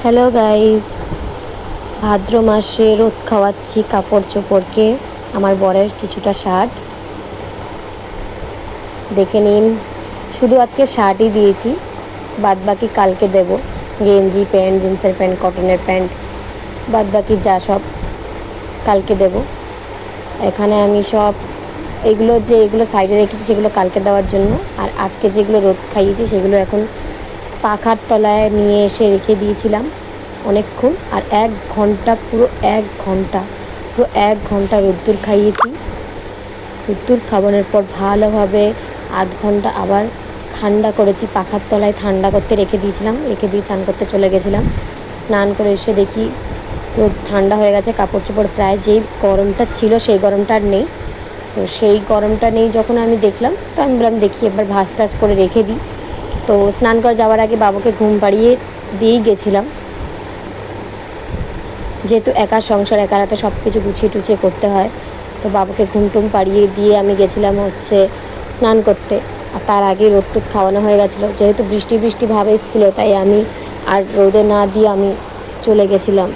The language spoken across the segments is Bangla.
হ্যালো গাইস, ভাদ্র মাসে রোদ খাওয়াচ্ছি কাপড় চোপড়কে। আমার বরের কিছুটা শার্ট দেখে নিন। শুধু আজকে শার্টই দিয়েছি, বাদ বাকি কালকে দেব। গেঞ্জি প্যান্ট, জিন্সের প্যান্ট, কটনের প্যান্ট, বাদ বাকি যা সব কালকে দেব। এখানে আমি সব এগুলো সাইডে রেখেছি সেগুলো কালকে দেওয়ার জন্য। আর আজকে যেগুলো রোদ খাইয়েছি সেগুলো এখন পাখার তলায় নিয়ে এসে রেখে দিয়েছিলাম অনেকক্ষণ। আর পুরো এক ঘন্টা রোদ্দুর খাইয়েছি। রোদ্দুর খাওয়ানোর পর ভালোভাবে আধ ঘন্টা আবার ঠান্ডা করেছি, পাখার তলায় ঠান্ডা করতে রেখে দিয়েছিলাম। রেখে দিয়ে চান করতে চলে গেছিলাম। স্নান করে এসে দেখি রোদ ঠান্ডা হয়ে গেছে, কাপড় চোপড় প্রায় যেই গরমটা ছিল সেই গরমটা আর নেই। তো সেই গরমটা নেই যখন আমি দেখলাম, তো আমি বললাম দেখি এবার ভাঁজ টাজ করে রেখে দিই। তো স্নান করে যাওয়ার আগে বাবুকে ঘুম পাড়িয়ে দিয়েই গেছিলাম, যেহেতু একা সংসার, একা রাতে সব কিছু গুছিয়ে টুছিয়ে করতে হয়। তো বাবুকে ঘুমটুম পাড়িয়ে দিয়ে আমি গেছিলাম স্নান করতে। আর তার আগে রোদ টোদ খাওয়ানো হয়ে গেছিলো, যেহেতু বৃষ্টি বৃষ্টি ভাব এসেছিলো, তাই আমি আর রোদে না দিয়ে আমি চলে গেছিলাম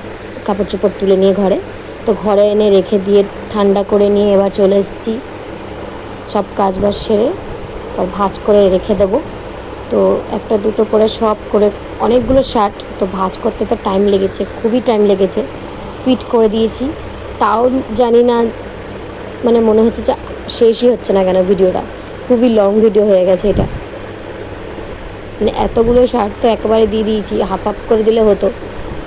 কাপড় চোপড় তুলে নিয়ে ঘরে। তো ঘরে এনে রেখে দিয়ে ঠান্ডা করে নিয়ে এবার চলে এসেছি সব কাজ বাজ সেরে ভাঁজ করে রেখে দেবো। তো একটা দুটো করে সব করে অনেকগুলো শার্ট, তো ভাঁজ করতে তো টাইম লেগেছে, খুবই টাইম লেগেছে। স্পিড করে দিয়েছি, তাও জানি না, মানে মনে হচ্ছে যে শেষই হচ্ছে না কেন ভিডিওটা। খুবই লং ভিডিও হয়ে গেছে এটা। মানে এতগুলো শার্ট তো একেবারে দিয়ে দিয়েছি, হাফ করে দিলে হতো।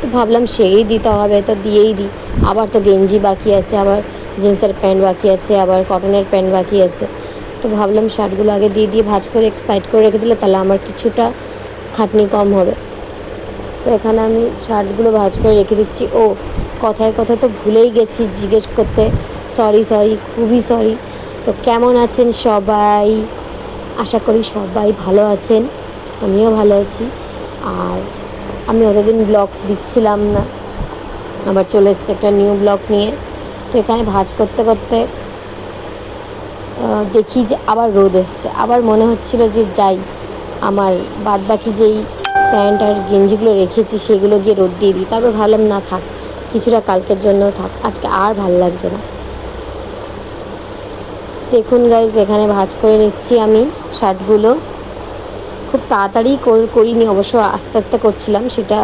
তো ভাবলাম সেই দিতে হবে, তো দিয়েই দিই। আবার তো গেঞ্জি বাকি আছে, আবার জিন্সের প্যান্ট বাকি আছে, আবার কটনের প্যান্ট বাকি আছে। তো ভাবলাম শার্টগুলো আগে দিয়ে দিয়ে ভাঁজ করে সাইড করে রেখে দিলে তাহলে আমার কিছুটা খাটনি কম হবে। তো এখানে আমি শার্টগুলো ভাঁজ করে রেখে দিচ্ছি। ও কথায় কথায় তো ভুলেই গেছি জিজ্ঞেস করতে, সরি, খুবই সরি। তো কেমন আছেন সবাই? আশা করি সবাই ভালো আছেন, আমিও ভালো আছি। আর আমি অতদিন ব্লগ দিচ্ছিলাম না, আবার চলে এসেছে একটা নিউ ব্লগ নিয়ে। তো এখানে ভাঁজ করতে করতে দেখি যে আবার রোদ এসছে। আবার মনে হচ্ছিল যে যাই, আমার বাদ বাকি যেই প্যান্ট আর গেঞ্জিগুলো রেখেছি সেগুলো গিয়ে রোদ দিয়ে দিই। তারপর ভাবলাম না থাক, কিছুটা কালকের জন্য থাক, আজকে আর ভালো লাগছে না। দেখুন গাইজ, এখানে ভাঁজ করে নিচ্ছি আমি শার্টগুলো। খুব তাড়াতাড়ি করিনি অবশ্য, আস্তে আস্তে করছিলাম। সেটা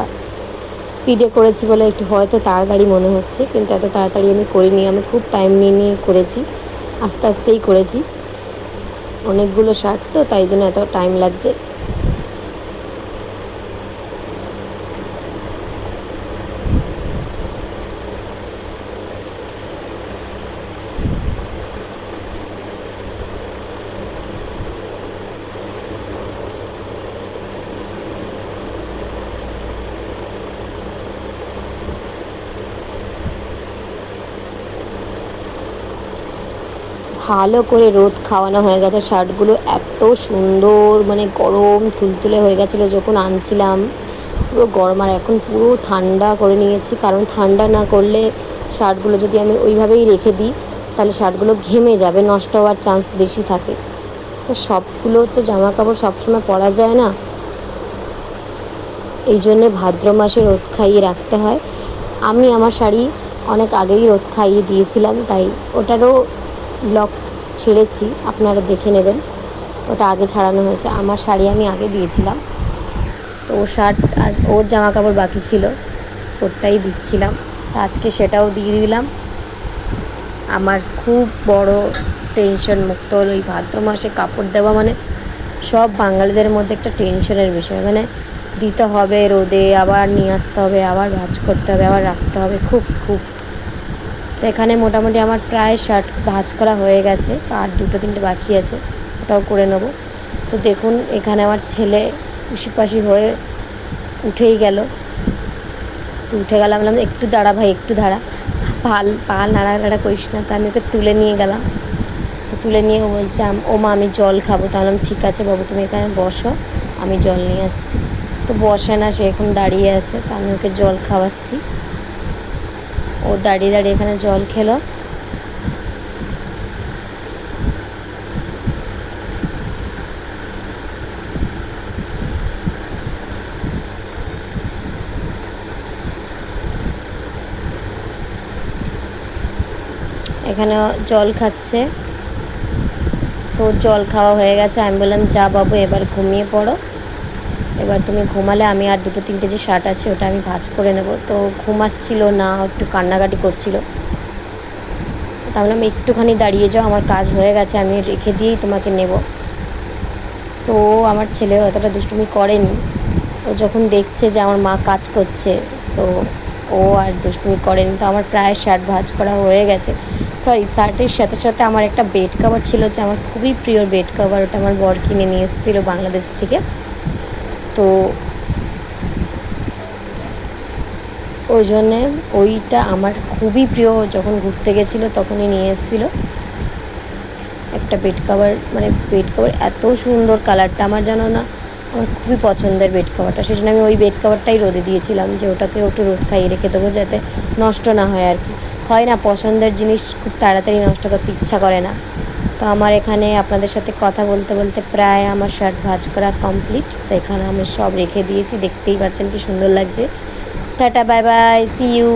স্পিডে করেছি বলে একটু হয়তো তাড়াতাড়ি মনে হচ্ছে, কিন্তু এত তাড়াতাড়ি আমি করিনি। আমি খুব টাইম নিয়ে নিয়ে করেছি, আস্তে আস্তেই করেছি। অনেকগুলো শার্ট তো, তাই জন্য এত টাইম লাগছে। ভালো করে রোদ খাওয়ানো হয়ে গেছে শার্টগুলো। এত সুন্দর, মানে গরম তুলতুলে হয়ে গেছিলো যখন আনছিলাম, পুরো গরম। আর এখন পুরো ঠান্ডা করে নিয়েছি, কারণ ঠান্ডা না করলে শার্টগুলো যদি আমি ওইভাবেই রেখে দিই তাহলে শার্টগুলো ঘেমে যাবে, নষ্ট হওয়ার চান্স বেশি থাকে। তো সবগুলো তো জামা কাপড় সবসময় পরা যায় না, এই জন্যে ভাদ্র মাসে রোদ খাইয়ে রাখতে হয়। আমি আমার শাড়ি অনেক আগেই রোদ খাইয়ে দিয়েছিলাম, তাই ওটারও ব্লগ ছেড়েছি, আপনারা দেখে নেবেন। ওটা আগে ছাড়ানো হয়েছে, আমার শাড়ি আমি আগে দিয়েছিলাম। তো ওর শার্ট আর ওর জামা কাপড় বাকি ছিল, ওরটাই দিচ্ছিলাম। তো আজকে সেটাও দিয়ে দিলাম। আমার খুব বড় টেনশন মুক্ত হলো এই ভাদ্র মাসে কাপড় দেওয়া, মানে সব বাঙালিদের মধ্যে একটা টেনশনের বিষয়। মানে দিতে হবে রোদে, আবার নিয়ে আসতে হবে, আবার ভাঁজ করতে হবে, আবার রাখতে হবে, খুব খুব। তো এখানে মোটামুটি আমার প্রায় শার্ট ভাঁজ করা হয়ে গেছে, তো আর দুটো তিনটে বাকি আছে, ওটাও করে নেবো। তো দেখুন এখানে আমার ছেলে উশিপাশি হয়ে উঠেই গেল। তো উঠে গেলাম, বললাম একটু দাঁড়া ভাই, একটু দাঁড়া, পা নাড়াচাড়া করিস না। তো আমি ওকে তুলে নিয়ে গেলাম। তো তুলে নিয়ে ও বলছে ও মা আমি জল খাবো। তো বললাম ঠিক আছে বাবু, তুমি এখানে বসো, আমি জল নিয়ে আসছি। তো বসে না, সে এখন দাঁড়িয়ে আছে। তো আমি ওকে জল খাওয়াচ্ছি, ও দাঁড়িয়ে দাঁড়িয়ে এখানে জল খেলো। এখানে জল খাচ্ছে। তো জল খাওয়া হয়ে গেছে, আমি বললাম যা বাবু এবার ঘুমিয়ে পড়ো, এবার তুমি ঘুমালে আমি আর 2-3টে যে শার্ট আছে ওটা আমি ভাঁজ করে নেব। তো ঘুমাচ্ছিল না, একটু কান্নাকাটি করছিল। তাহলে আমি একটুখানি দাঁড়িয়ে যাও, আমার কাজ হয়ে গেছে, আমি রেখে দিয়েই তোমাকে নেব। তো আমার ছেলে অতটা দুষ্টুমি করেনি। ও যখন দেখছে যে আমার মা কাজ করছে তো ও আর দুষ্টুমি করেনি। তো আমার প্রায় শার্ট ভাঁজ করা হয়ে গেছে। সরি, শার্টের সাথে সাথে আমার একটা বেড কভার ছিল, যে আমার খুবই প্রিয় বেড কভার, ওটা আমার বর কিনে নিয়ে এসেছিলো বাংলাদেশ থেকে। তো ওই জন্যে ওইটা আমার খুবই প্রিয়, যখন ঘুরতে গেছিলো তখনই নিয়ে এসেছিলো একটা বেড কভার। মানে বেড কভার এত সুন্দর, কালারটা আমার জানো না, আমার খুবই পছন্দের বেড কভারটা। সেই জন্য আমি ওই বেড কভারটাই রোদে দিয়েছিলাম, যে ওটাকে একটু রোদ খাইয়ে রেখে দেবো যাতে নষ্ট না হয় আর কি। হয় না, পছন্দের জিনিস খুব তাড়াতাড়ি নষ্ট করতে ইচ্ছা করে না। তো আমার এখানে আপনাদের সাথে কথা বলতে বলতে প্রায় আমার শার্ট ভাঁজ করা কমপ্লিট। তো এখানে আমি সব রেখে দিয়েছি, দেখতেই পাচ্ছেন কি সুন্দর লাগছে। Tata, bye bye, see you.